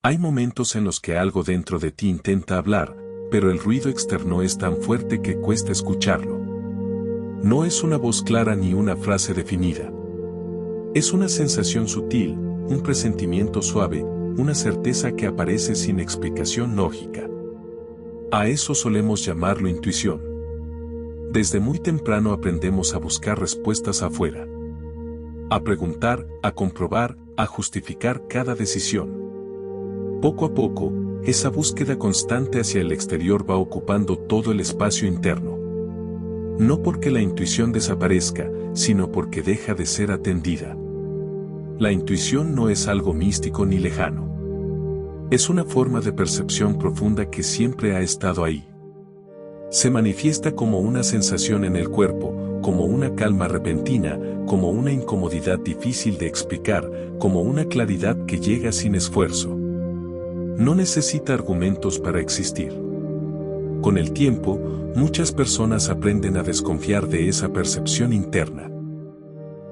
Hay momentos en los que algo dentro de ti intenta hablar, pero el ruido externo es tan fuerte que cuesta escucharlo. No es una voz clara ni una frase definida. Es una sensación sutil, un presentimiento suave, una certeza que aparece sin explicación lógica. A eso solemos llamarlo intuición. Desde muy temprano aprendemos a buscar respuestas afuera. A preguntar, a comprobar, a justificar cada decisión. Poco a poco, esa búsqueda constante hacia el exterior va ocupando todo el espacio interno. No porque la intuición desaparezca, sino porque deja de ser atendida. La intuición no es algo místico ni lejano. Es una forma de percepción profunda que siempre ha estado ahí. Se manifiesta como una sensación en el cuerpo, como una calma repentina, como una incomodidad difícil de explicar, como una claridad que llega sin esfuerzo. No necesita argumentos para existir. Con el tiempo, muchas personas aprenden a desconfiar de esa percepción interna.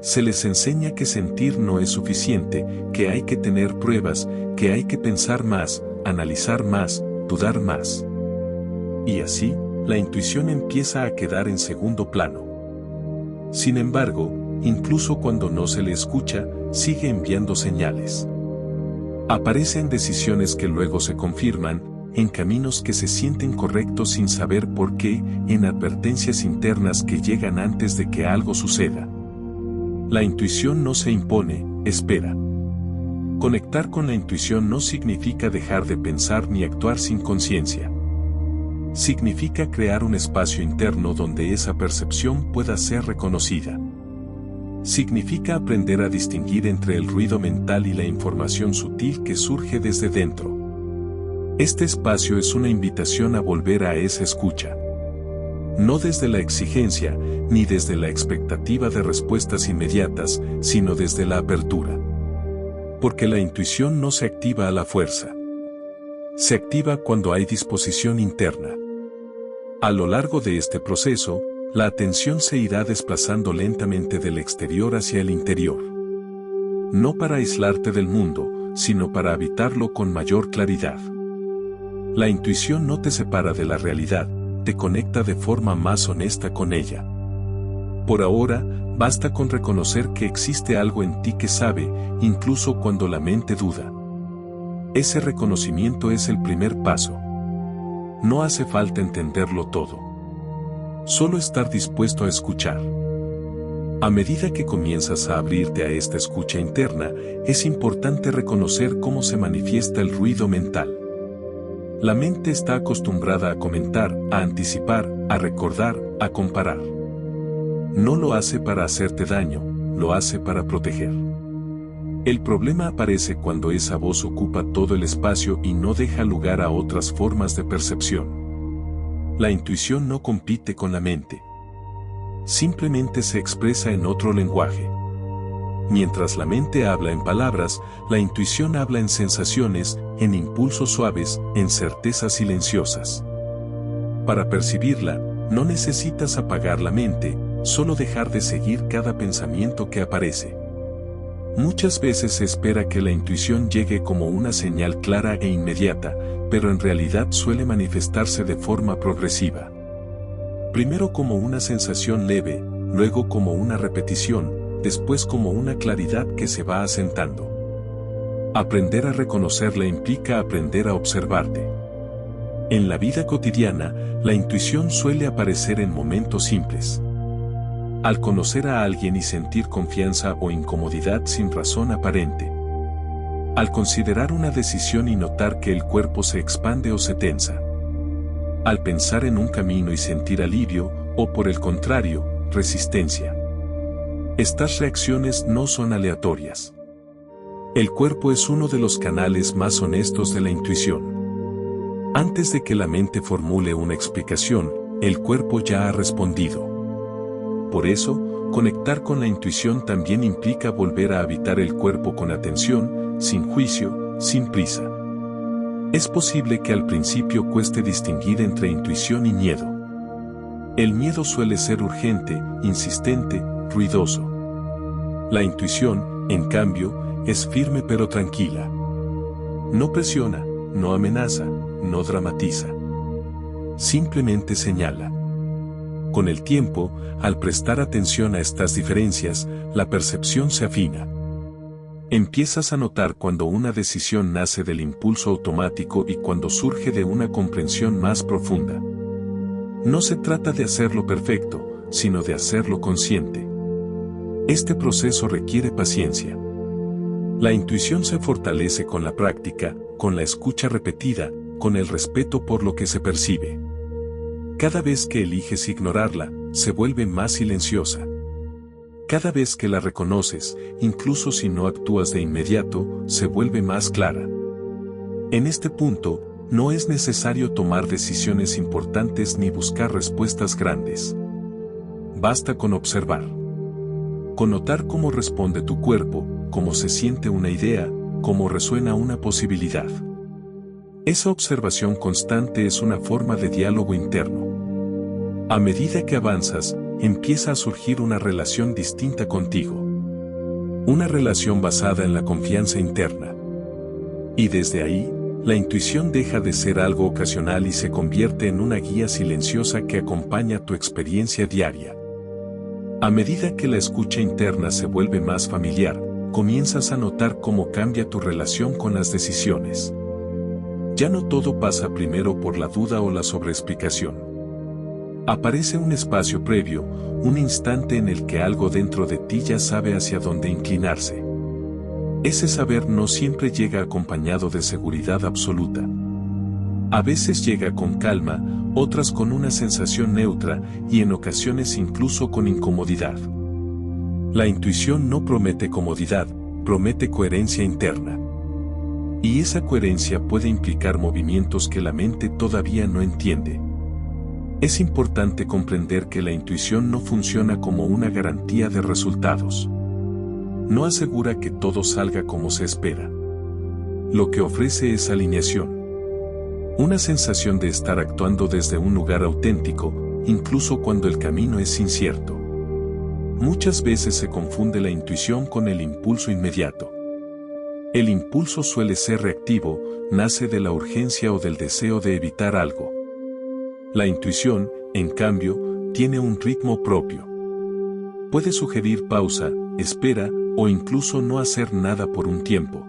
Se les enseña que sentir no es suficiente, que hay que tener pruebas, que hay que pensar más, analizar más, dudar más. Y así, la intuición empieza a quedar en segundo plano. Sin embargo, incluso cuando no se le escucha, sigue enviando señales. Aparece en decisiones que luego se confirman, en caminos que se sienten correctos sin saber por qué, en advertencias internas que llegan antes de que algo suceda. La intuición no se impone, espera. Conectar con la intuición no significa dejar de pensar ni actuar sin conciencia. Significa crear un espacio interno donde esa percepción pueda ser reconocida. Significa aprender a distinguir entre el ruido mental y la información sutil que surge desde dentro. Este espacio es una invitación a volver a esa escucha. No desde la exigencia, ni desde la expectativa de respuestas inmediatas, sino desde la apertura. Porque la intuición no se activa a la fuerza. Se activa cuando hay disposición interna. A lo largo de este proceso, la atención se irá desplazando lentamente del exterior hacia el interior. No para aislarte del mundo, sino para habitarlo con mayor claridad. La intuición no te separa de la realidad, te conecta de forma más honesta con ella. Por ahora, basta con reconocer que existe algo en ti que sabe, incluso cuando la mente duda. Ese reconocimiento es el primer paso. No hace falta entenderlo todo. Solo estar dispuesto a escuchar. A medida que comienzas a abrirte a esta escucha interna, es importante reconocer cómo se manifiesta el ruido mental. La mente está acostumbrada a comentar, a anticipar, a recordar, a comparar. No lo hace para hacerte daño, lo hace para proteger. El problema aparece cuando esa voz ocupa todo el espacio y no deja lugar a otras formas de percepción. La intuición no compite con la mente. Simplemente se expresa en otro lenguaje. Mientras la mente habla en palabras, la intuición habla en sensaciones, en impulsos suaves, en certezas silenciosas. Para percibirla, no necesitas apagar la mente, solo dejar de seguir cada pensamiento que aparece. Muchas veces se espera que la intuición llegue como una señal clara e inmediata, pero en realidad suele manifestarse de forma progresiva. Primero como una sensación leve, luego como una repetición, después como una claridad que se va asentando. Aprender a reconocerla implica aprender a observarte. En la vida cotidiana, la intuición suele aparecer en momentos simples. Al conocer a alguien y sentir confianza o incomodidad sin razón aparente. Al considerar una decisión y notar que el cuerpo se expande o se tensa. Al pensar en un camino y sentir alivio, o por el contrario, resistencia. Estas reacciones no son aleatorias. El cuerpo es uno de los canales más honestos de la intuición. Antes de que la mente formule una explicación, el cuerpo ya ha respondido. Por eso, conectar con la intuición también implica volver a habitar el cuerpo con atención, sin juicio, sin prisa. Es posible que al principio cueste distinguir entre intuición y miedo. El miedo suele ser urgente, insistente, ruidoso. La intuición, en cambio, es firme pero tranquila. No presiona, no amenaza, no dramatiza. Simplemente señala. Con el tiempo, al prestar atención a estas diferencias, la percepción se afina. Empiezas a notar cuando una decisión nace del impulso automático y cuando surge de una comprensión más profunda. No se trata de hacerlo perfecto, sino de hacerlo consciente. Este proceso requiere paciencia. La intuición se fortalece con la práctica, con la escucha repetida, con el respeto por lo que se percibe. Cada vez que eliges ignorarla, se vuelve más silenciosa. Cada vez que la reconoces, incluso si no actúas de inmediato, se vuelve más clara. En este punto, no es necesario tomar decisiones importantes ni buscar respuestas grandes. Basta con observar. Con notar cómo responde tu cuerpo, cómo se siente una idea, cómo resuena una posibilidad. Esa observación constante es una forma de diálogo interno. A medida que avanzas, empieza a surgir una relación distinta contigo. Una relación basada en la confianza interna. Y desde ahí, la intuición deja de ser algo ocasional y se convierte en una guía silenciosa que acompaña tu experiencia diaria. A medida que la escucha interna se vuelve más familiar, comienzas a notar cómo cambia tu relación con las decisiones. Ya no todo pasa primero por la duda o la sobreexplicación. Aparece un espacio previo, un instante en el que algo dentro de ti ya sabe hacia dónde inclinarse. Ese saber no siempre llega acompañado de seguridad absoluta. A veces llega con calma, otras con una sensación neutra y en ocasiones incluso con incomodidad. La intuición no promete comodidad, promete coherencia interna. Y esa coherencia puede implicar movimientos que la mente todavía no entiende. Es importante comprender que la intuición no funciona como una garantía de resultados. No asegura que todo salga como se espera. Lo que ofrece es alineación. Una sensación de estar actuando desde un lugar auténtico, incluso cuando el camino es incierto. Muchas veces se confunde la intuición con el impulso inmediato. El impulso suele ser reactivo, nace de la urgencia o del deseo de evitar algo. La intuición, en cambio, tiene un ritmo propio. Puede sugerir pausa, espera, o incluso no hacer nada por un tiempo.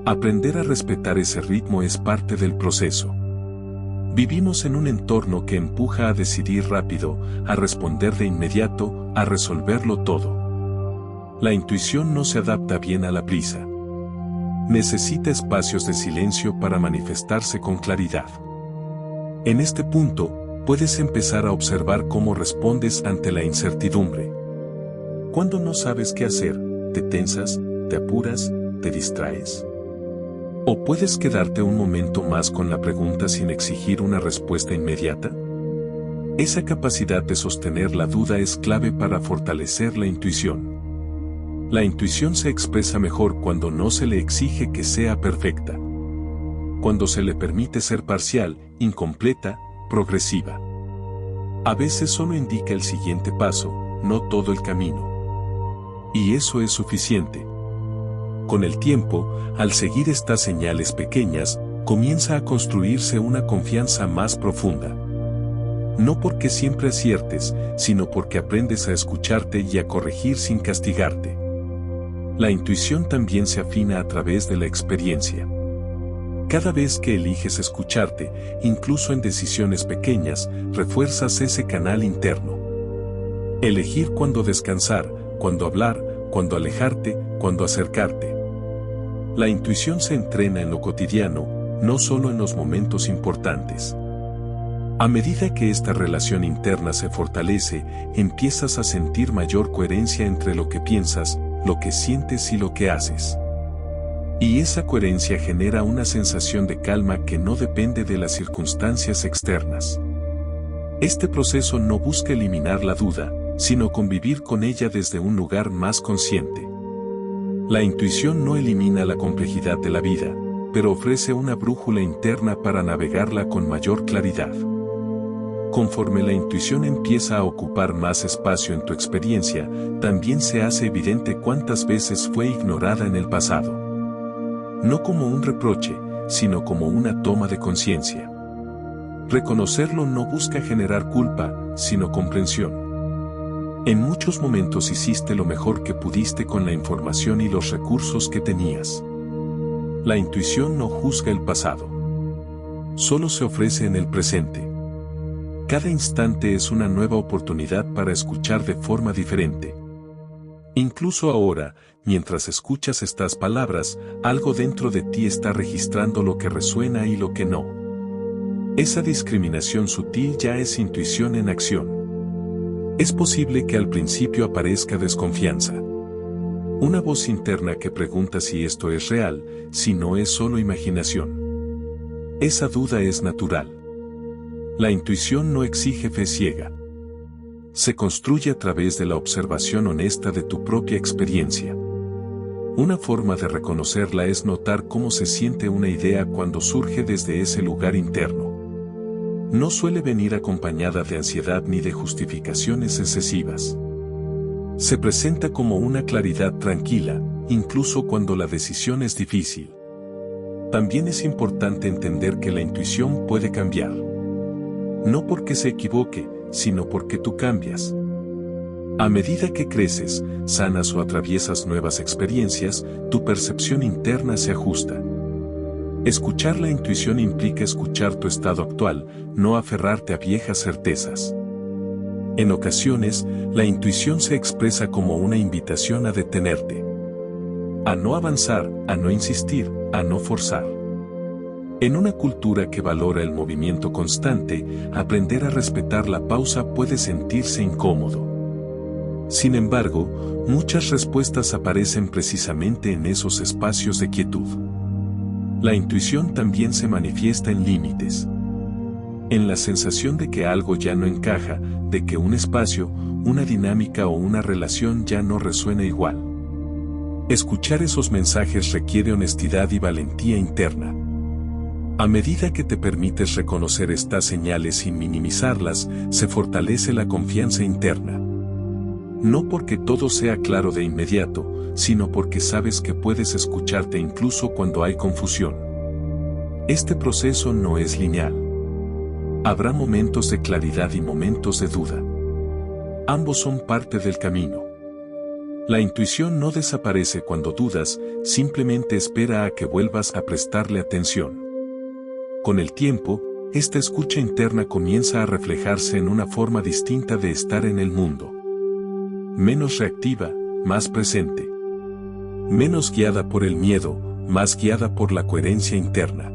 Aprender a respetar ese ritmo es parte del proceso. Vivimos en un entorno que empuja a decidir rápido, a responder de inmediato, a resolverlo todo. La intuición no se adapta bien a la prisa. Necesita espacios de silencio para manifestarse con claridad. En este punto, puedes empezar a observar cómo respondes ante la incertidumbre. Cuando no sabes qué hacer, te tensas, te apuras, te distraes. ¿O puedes quedarte un momento más con la pregunta sin exigir una respuesta inmediata? Esa capacidad de sostener la duda es clave para fortalecer la intuición. La intuición se expresa mejor cuando no se le exige que sea perfecta. Cuando se le permite ser parcial, incompleta, progresiva. A veces solo indica el siguiente paso, no todo el camino. Y eso es suficiente. Con el tiempo, al seguir estas señales pequeñas, comienza a construirse una confianza más profunda. No porque siempre aciertes, sino porque aprendes a escucharte y a corregir sin castigarte. La intuición también se afina a través de la experiencia. Cada vez que eliges escucharte, incluso en decisiones pequeñas, refuerzas ese canal interno. Elegir cuándo descansar, cuándo hablar, cuándo alejarte, cuándo acercarte. La intuición se entrena en lo cotidiano, no solo en los momentos importantes. A medida que esta relación interna se fortalece, empiezas a sentir mayor coherencia entre lo que piensas, lo que sientes y lo que haces. Y esa coherencia genera una sensación de calma que no depende de las circunstancias externas. Este proceso no busca eliminar la duda, sino convivir con ella desde un lugar más consciente. La intuición no elimina la complejidad de la vida, pero ofrece una brújula interna para navegarla con mayor claridad. Conforme la intuición empieza a ocupar más espacio en tu experiencia, también se hace evidente cuántas veces fue ignorada en el pasado. No como un reproche, sino como una toma de conciencia. Reconocerlo no busca generar culpa, sino comprensión. En muchos momentos hiciste lo mejor que pudiste con la información y los recursos que tenías. La intuición no juzga el pasado. Solo se ofrece en el presente. Cada instante es una nueva oportunidad para escuchar de forma diferente. Incluso ahora, mientras escuchas estas palabras, algo dentro de ti está registrando lo que resuena y lo que no. Esa discriminación sutil ya es intuición en acción. Es posible que al principio aparezca desconfianza. Una voz interna que pregunta si esto es real, si no es solo imaginación. Esa duda es natural. La intuición no exige fe ciega. Se construye a través de la observación honesta de tu propia experiencia. Una forma de reconocerla es notar cómo se siente una idea cuando surge desde ese lugar interno. No suele venir acompañada de ansiedad ni de justificaciones excesivas. Se presenta como una claridad tranquila, incluso cuando la decisión es difícil. También es importante entender que la intuición puede cambiar. No porque se equivoque, sino porque tú cambias. A medida que creces, sanas o atraviesas nuevas experiencias, tu percepción interna se ajusta. Escuchar la intuición implica escuchar tu estado actual, no aferrarte a viejas certezas. En ocasiones, la intuición se expresa como una invitación a detenerte. A no avanzar, a no insistir, a no forzar. En una cultura que valora el movimiento constante, aprender a respetar la pausa puede sentirse incómodo. Sin embargo, muchas respuestas aparecen precisamente en esos espacios de quietud. La intuición también se manifiesta en límites. En la sensación de que algo ya no encaja, de que un espacio, una dinámica o una relación ya no resuena igual. Escuchar esos mensajes requiere honestidad y valentía interna. A medida que te permites reconocer estas señales sin minimizarlas, se fortalece la confianza interna. No porque todo sea claro de inmediato, sino porque sabes que puedes escucharte incluso cuando hay confusión. Este proceso no es lineal. Habrá momentos de claridad y momentos de duda. Ambos son parte del camino. La intuición no desaparece cuando dudas, simplemente espera a que vuelvas a prestarle atención. Con el tiempo, esta escucha interna comienza a reflejarse en una forma distinta de estar en el mundo. Menos reactiva, más presente. Menos guiada por el miedo, más guiada por la coherencia interna.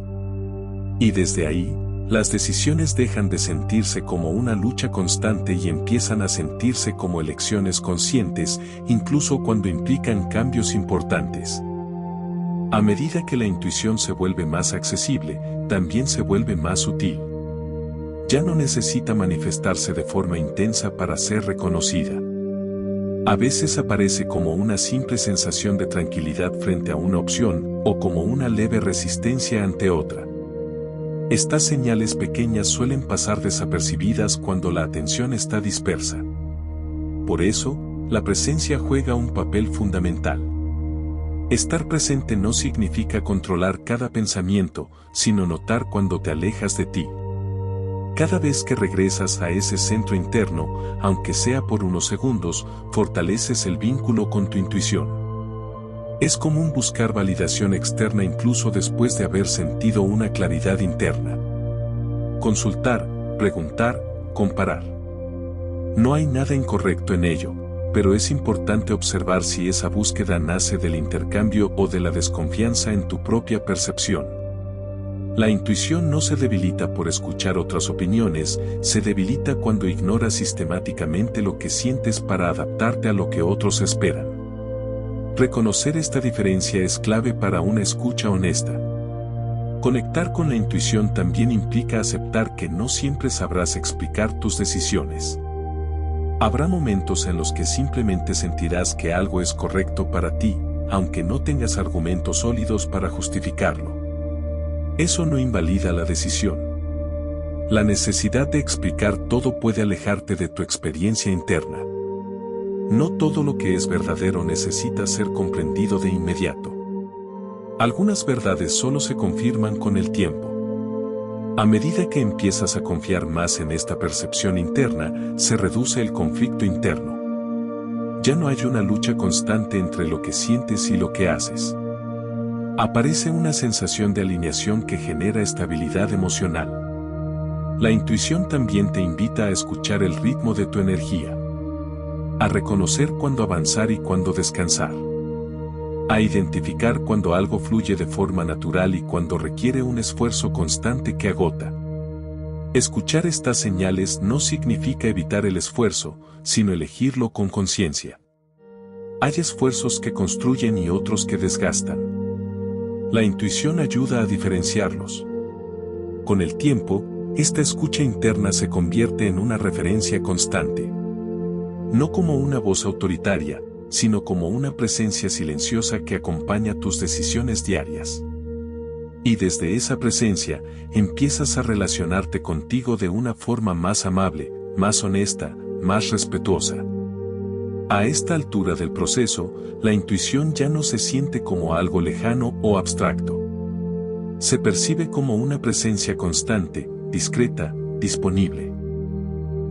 Y desde ahí, las decisiones dejan de sentirse como una lucha constante y empiezan a sentirse como elecciones conscientes, incluso cuando implican cambios importantes. A medida que la intuición se vuelve más accesible, también se vuelve más sutil. Ya no necesita manifestarse de forma intensa para ser reconocida. A veces aparece como una simple sensación de tranquilidad frente a una opción, o como una leve resistencia ante otra. Estas señales pequeñas suelen pasar desapercibidas cuando la atención está dispersa. Por eso, la presencia juega un papel fundamental. Estar presente no significa controlar cada pensamiento, sino notar cuando te alejas de ti. Cada vez que regresas a ese centro interno, aunque sea por unos segundos, fortaleces el vínculo con tu intuición. Es común buscar validación externa incluso después de haber sentido una claridad interna. Consultar, preguntar, comparar. No hay nada incorrecto en ello, pero es importante observar si esa búsqueda nace del intercambio o de la desconfianza en tu propia percepción. La intuición no se debilita por escuchar otras opiniones, se debilita cuando ignoras sistemáticamente lo que sientes para adaptarte a lo que otros esperan. Reconocer esta diferencia es clave para una escucha honesta. Conectar con la intuición también implica aceptar que no siempre sabrás explicar tus decisiones. Habrá momentos en los que simplemente sentirás que algo es correcto para ti, aunque no tengas argumentos sólidos para justificarlo. Eso no invalida la decisión. La necesidad de explicar todo puede alejarte de tu experiencia interna. No todo lo que es verdadero necesita ser comprendido de inmediato. Algunas verdades solo se confirman con el tiempo. A medida que empiezas a confiar más en esta percepción interna, se reduce el conflicto interno. Ya no hay una lucha constante entre lo que sientes y lo que haces. Aparece una sensación de alineación que genera estabilidad emocional. La intuición también te invita a escuchar el ritmo de tu energía, a reconocer cuándo avanzar y cuándo descansar, a identificar cuando algo fluye de forma natural y cuando requiere un esfuerzo constante que agota. Escuchar estas señales no significa evitar el esfuerzo, sino elegirlo con conciencia. Hay esfuerzos que construyen y otros que desgastan. La intuición ayuda a diferenciarlos. Con el tiempo, esta escucha interna se convierte en una referencia constante. No como una voz autoritaria, sino como una presencia silenciosa que acompaña tus decisiones diarias. Y desde esa presencia, empiezas a relacionarte contigo de una forma más amable, más honesta, más respetuosa. A esta altura del proceso, la intuición ya no se siente como algo lejano o abstracto. Se percibe como una presencia constante, discreta, disponible.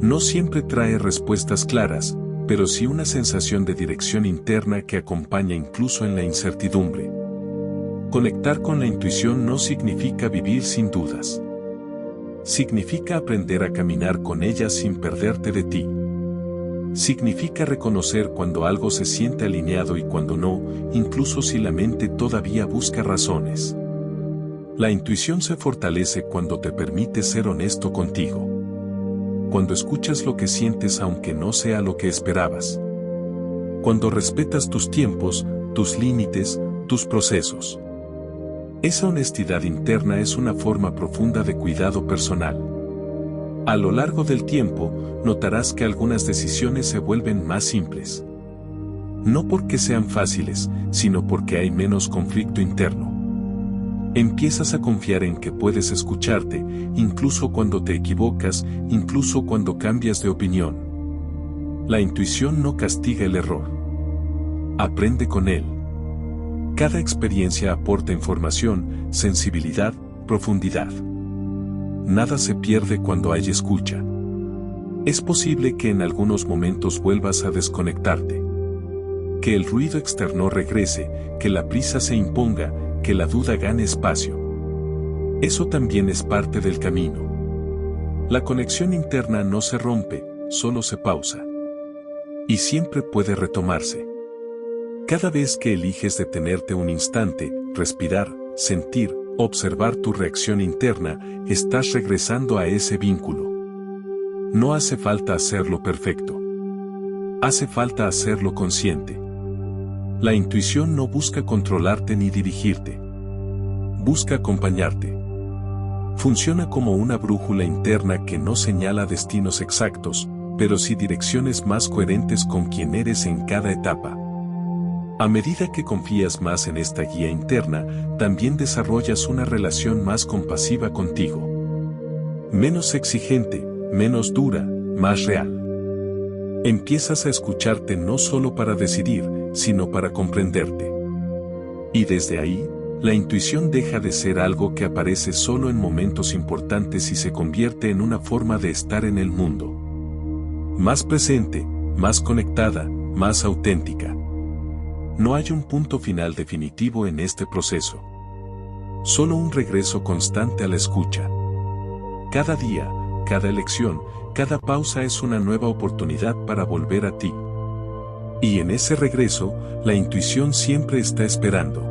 No siempre trae respuestas claras, pero sí una sensación de dirección interna que acompaña incluso en la incertidumbre. Conectar con la intuición no significa vivir sin dudas. Significa aprender a caminar con ella sin perderte de ti. Significa reconocer cuando algo se siente alineado y cuando no, incluso si la mente todavía busca razones. La intuición se fortalece cuando te permite ser honesto contigo. Cuando escuchas lo que sientes aunque no sea lo que esperabas. Cuando respetas tus tiempos, tus límites, tus procesos. Esa honestidad interna es una forma profunda de cuidado personal. A lo largo del tiempo, notarás que algunas decisiones se vuelven más simples. No porque sean fáciles, sino porque hay menos conflicto interno. Empiezas a confiar en que puedes escucharte, incluso cuando te equivocas, incluso cuando cambias de opinión. La intuición no castiga el error. Aprende con él. Cada experiencia aporta información, sensibilidad, profundidad. Nada se pierde cuando hay escucha. Es posible que en algunos momentos vuelvas a desconectarte. Que el ruido externo regrese, que la prisa se imponga, que la duda gane espacio. Eso también es parte del camino. La conexión interna no se rompe, solo se pausa. Y siempre puede retomarse. Cada vez que eliges detenerte un instante, respirar, sentir, observar tu reacción interna, estás regresando a ese vínculo. No hace falta hacerlo perfecto. Hace falta hacerlo consciente. La intuición no busca controlarte ni dirigirte. Busca acompañarte. Funciona como una brújula interna que no señala destinos exactos, pero sí direcciones más coherentes con quien eres en cada etapa. A medida que confías más en esta guía interna, también desarrollas una relación más compasiva contigo. Menos exigente, menos dura, más real. Empiezas a escucharte no solo para decidir, sino para comprenderte. Y desde ahí, la intuición deja de ser algo que aparece solo en momentos importantes y se convierte en una forma de estar en el mundo. Más presente, más conectada, más auténtica. No hay un punto final definitivo en este proceso. Solo un regreso constante a la escucha. Cada día, cada elección, cada pausa es una nueva oportunidad para volver a ti. Y en ese regreso, la intuición siempre está esperando.